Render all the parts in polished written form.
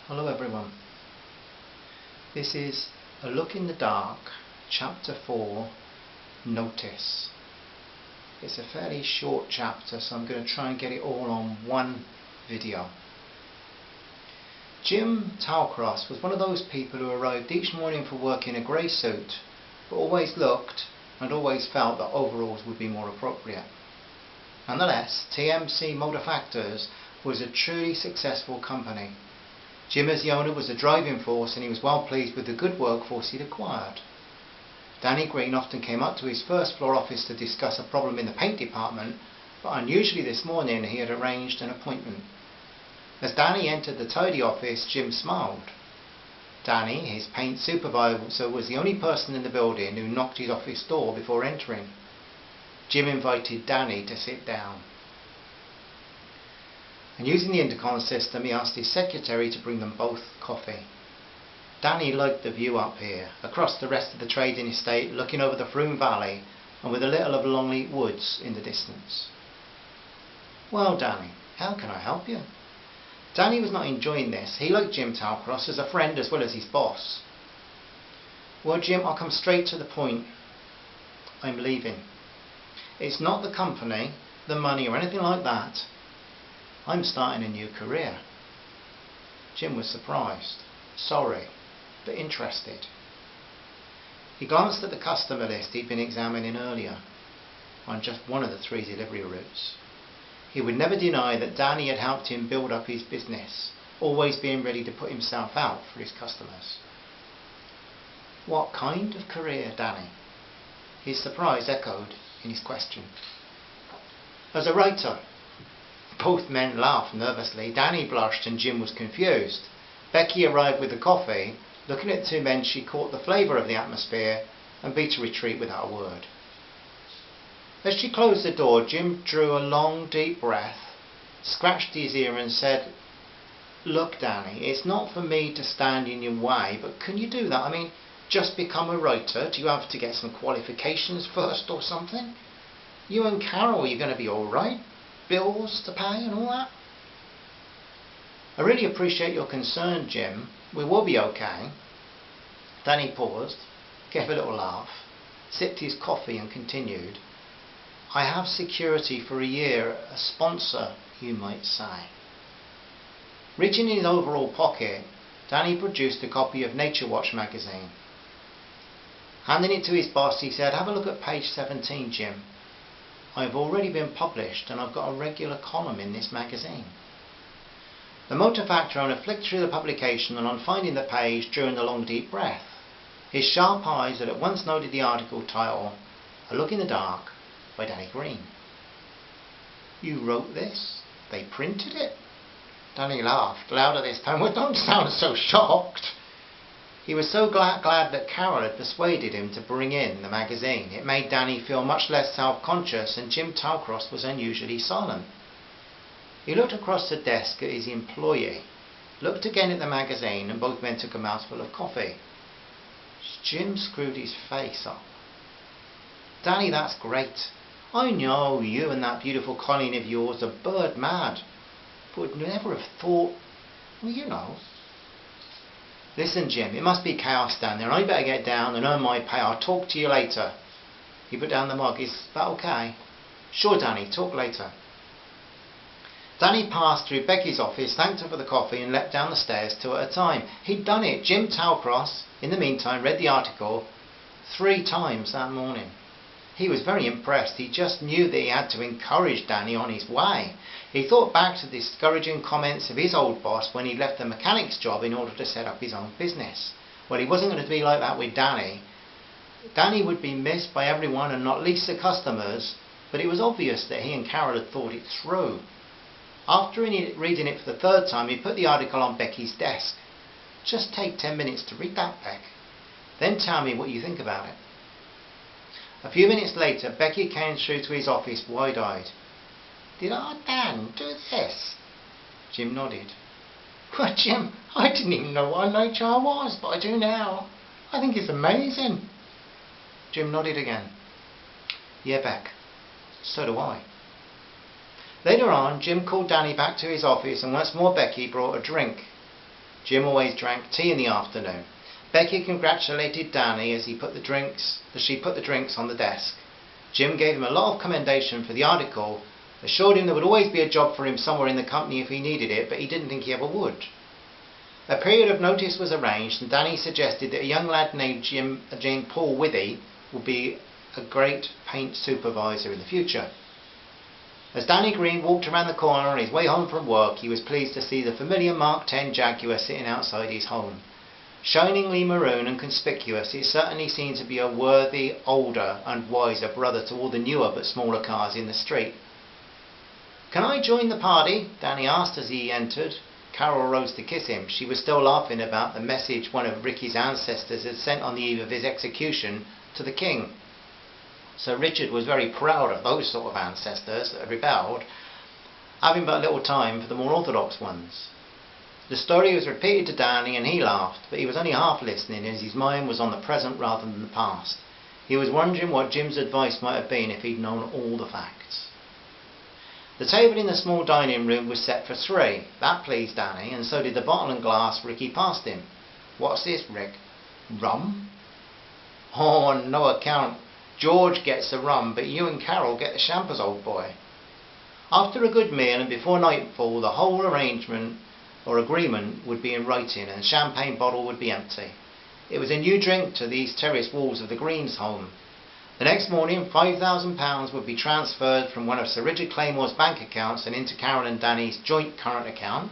Hello everyone. This is A Look in the Dark, Chapter 4, Notice. It's a fairly short chapter, so I'm going to try and get it all on one video. Jim Talcross was one of those people who arrived each morning for work in a grey suit, but always looked and always felt that overalls would be more appropriate. Nonetheless, TMC Motor Factors was a truly successful company. Jim as the owner was the driving force, and he was well pleased with the good workforce he'd acquired. Danny Greene often came up to his first floor office to discuss a problem in the paint department, but unusually this morning he had arranged an appointment. As Danny entered the tidy office, Jim smiled. Danny, his paint supervisor, was the only person in the building who knocked his office door before entering. Jim invited Danny to sit down. And using the intercom system, he asked his secretary to bring them both coffee. Danny liked the view up here, across the rest of the trading estate, looking over the Froome Valley and with a little of Longleat Woods in the distance. Well, Danny, how can I help you? Danny was not enjoying this. He liked Jim Talcross as a friend as well as his boss. Well, Jim, I'll come straight to the point. I'm leaving. It's not the company, the money or anything like that. I'm starting a new career. Jim was surprised, sorry, but interested. He glanced at the customer list he'd been examining earlier, on just one of the 3 delivery routes. He would never deny that Danny had helped him build up his business, always being ready to put himself out for his customers. What kind of career, Danny? His surprise echoed in his question. As a writer. Both men laughed nervously. Danny blushed and Jim was confused. Becky arrived with the coffee. Looking at the 2 men, she caught the flavour of the atmosphere and beat a retreat without a word. As she closed the door, Jim drew a long, deep breath, scratched his ear and said, "Look, Danny, it's not for me to stand in your way, but can you do that? I mean, just become a writer? Do you have to get some qualifications first or something? You and Carol, you're going to be all right? Bills to pay and all that?" "I really appreciate your concern, Jim. We will be okay." Danny paused, gave a little laugh, sipped his coffee and continued, "I have security for a year, a sponsor, you might say." Reaching in his overall pocket, Danny produced a copy of Nature Watch magazine. Handing it to his boss, he said, "Have a look at page 17, Jim. I've already been published and I've got a regular column in this magazine." The motor factory owner flicked through the publication and on finding the page drew in a long deep breath. His sharp eyes had at once noted the article title, A Look in the Dark by Danny Greene. "You wrote this? They printed it?" Danny laughed, louder this time. "Well, don't sound so shocked." He was so glad that Carol had persuaded him to bring in the magazine. It made Danny feel much less self-conscious, and Jim Talcross was unusually silent. He looked across the desk at his employee, looked again at the magazine, and both men took a mouthful of coffee. Jim screwed his face up. "Danny, that's great. I know you and that beautiful Colleen of yours are bird mad, but would never have thought, well, you know." "Listen, Jim, it must be chaos down there. I better get down and earn my pay. I'll talk to you later." He put down the mug. "Is that okay?" "Sure, Danny, talk later." Danny passed through Becky's office, thanked her for the coffee and leapt down the stairs 2 at a time. He'd done it. Jim Talcross, in the meantime, read the article 3 times that morning. He was very impressed. He just knew that he had to encourage Danny on his way. He thought back to the discouraging comments of his old boss when he left the mechanic's job in order to set up his own business. Well, he wasn't going to be like that with Danny. Danny would be missed by everyone and not least the customers, but it was obvious that he and Carol had thought it through. After reading it for the 3rd time, he put the article on Becky's desk. "Just take 10 minutes to read that, Beck. Then tell me what you think about it." A few minutes later, Becky came through to his office wide-eyed. "Did our Dan do this?" Jim nodded. "Well, Jim, I didn't even know what an HR was, but I do now. I think it's amazing." Jim nodded again. "Yeah, Beck, so do I." Later on, Jim called Danny back to his office and once more Becky brought a drink. Jim always drank tea in the afternoon. Becky congratulated Danny as she put the drinks on the desk. Jim gave him a lot of commendation for the article, assured him there would always be a job for him somewhere in the company if he needed it, but he didn't think he ever would. A period of notice was arranged, and Danny suggested that a young lad named Paul Withy would be a great paint supervisor in the future. As Danny Greene walked around the corner on his way home from work, he was pleased to see the familiar Mark 10 Jaguar sitting outside his home. Shiningly maroon and conspicuous, it certainly seemed to be a worthy, older and wiser brother to all the newer but smaller cars in the street. "Can I join the party?" Danny asked as he entered. Carol rose to kiss him. She was still laughing about the message one of Ricky's ancestors had sent on the eve of his execution to the king. Sir Richard was very proud of those sort of ancestors that had rebelled, having but little time for the more orthodox ones. The story was repeated to Danny and he laughed, but he was only half listening as his mind was on the present rather than the past. He was wondering what Jim's advice might have been if he'd known all the facts. The table in the small dining room was set for 3. That pleased Danny, and so did the bottle and glass Ricky passed him. "What's this, Rick? Rum?" "Oh, on no account. George gets the rum, but you and Carol get the champers, old boy." After a good meal and before nightfall, the whole arrangement or agreement would be in writing, and the champagne bottle would be empty. It was a new drink to these terrace walls of the Greenes' home. The next morning, £5,000 would be transferred from one of Sir Richard Claymore's bank accounts and into Carol and Danny's joint current account.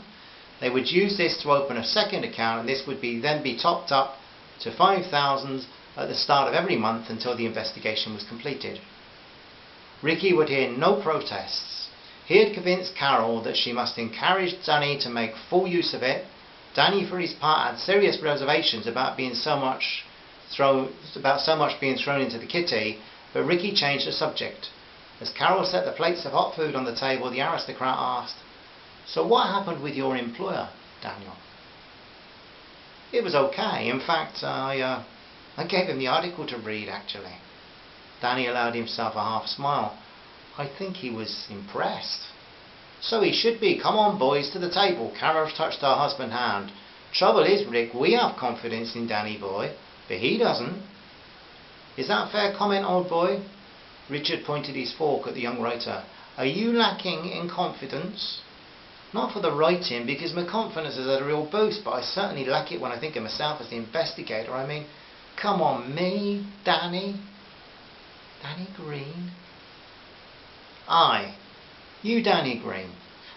They would use this to open a second account, and this would then be topped up to £5,000 at the start of every month until the investigation was completed. Ricky would hear no protests. He had convinced Carol that she must encourage Danny to make full use of it. Danny, for his part, had serious reservations about so much being thrown into the kitty, but Ricky changed the subject. As Carol set the plates of hot food on the table, the aristocrat asked, "So what happened with your employer, Daniel?" "It was okay. In fact, I gave him the article to read, actually." Danny allowed himself a half smile. "I think he was impressed." "So he should be. Come on, boys, to the table." Carol touched her husband's hand. "Trouble is, Rick, we have confidence in Danny boy, but he doesn't." "Is that a fair comment, old boy?" Richard pointed his fork at the young writer. "Are you lacking in confidence?" "Not for the writing, because my confidence is at a real boost, but I certainly lack it when I think of myself as the investigator. I mean, come on, me, Danny Greene?" "Aye, you Danny Greene,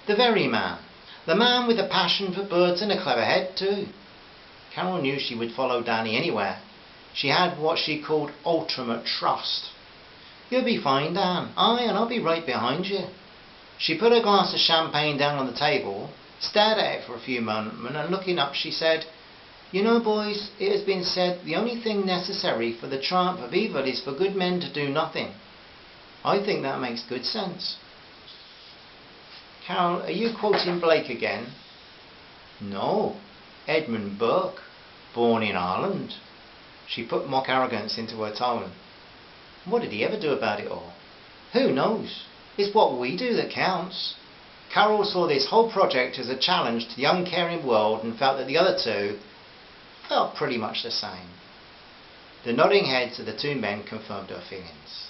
the very man. The man with a passion for birds and a clever head too." Carol knew she would follow Danny anywhere. She had what she called ultimate trust. "You'll be fine, Dan." "Aye, and I'll be right behind you." She put a glass of champagne down on the table, stared at it for a few moments, and looking up she said, "You know, boys, it has been said the only thing necessary for the triumph of evil is for good men to do nothing. I think that makes good sense." "Carol, are you quoting Blake again?" "No, Edmund Burke, born in Ireland." She put mock arrogance into her tone. "What did he ever do about it all?" "Who knows? It's what we do that counts." Carol saw this whole project as a challenge to the uncaring world and felt that the other two felt pretty much the same. The nodding heads of the two men confirmed her feelings.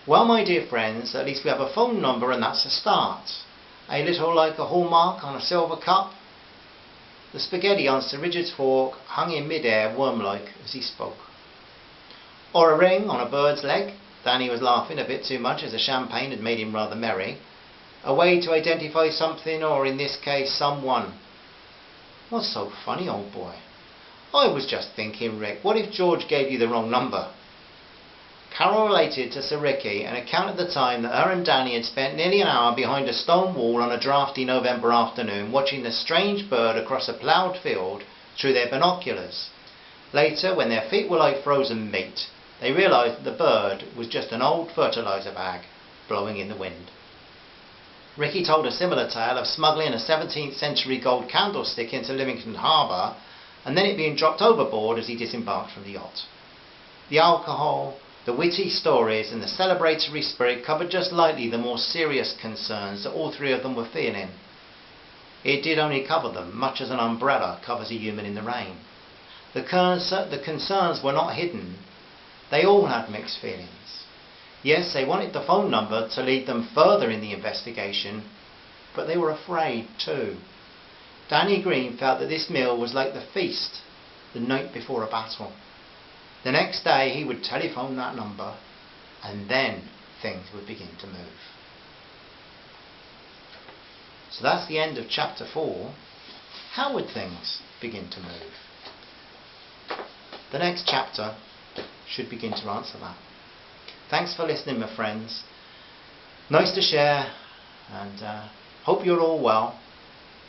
"Well, my dear friends, at least we have a phone number, and that's a start. A little like a hallmark on a silver cup." The spaghetti on Sir Richard's fork hung in mid-air worm-like as he spoke. "Or a ring on a bird's leg." Danny was laughing a bit too much as the champagne had made him rather merry. "A way to identify something, or in this case, someone." "What's so funny, old boy?" "I was just thinking, Rick, what if George gave you the wrong number?" Carol related to Sir Ricky an account of the time that her and Danny had spent nearly an hour behind a stone wall on a drafty November afternoon watching the strange bird across a ploughed field through their binoculars. Later, when their feet were like frozen meat, they realised that the bird was just an old fertiliser bag blowing in the wind. Ricky told a similar tale of smuggling a 17th century gold candlestick into Livingston Harbour and then it being dropped overboard as he disembarked from the yacht. The alcohol, the witty stories and the celebratory spirit covered just lightly the more serious concerns that all three of them were feeling. it did only cover them, much as an umbrella covers a human in the rain. The concerns were not hidden. They all had mixed feelings. Yes, they wanted the phone number to lead them further in the investigation, but they were afraid too. Danny Greene felt that this meal was like the feast the night before a battle. The next day he would telephone that number, and then things would begin to move. So that's the end of chapter 4. How would things begin to move? The next chapter should begin to answer that. Thanks for listening, my friends. Nice to share, and hope you're all well,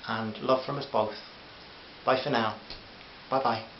and love from us both. Bye for now. Bye bye.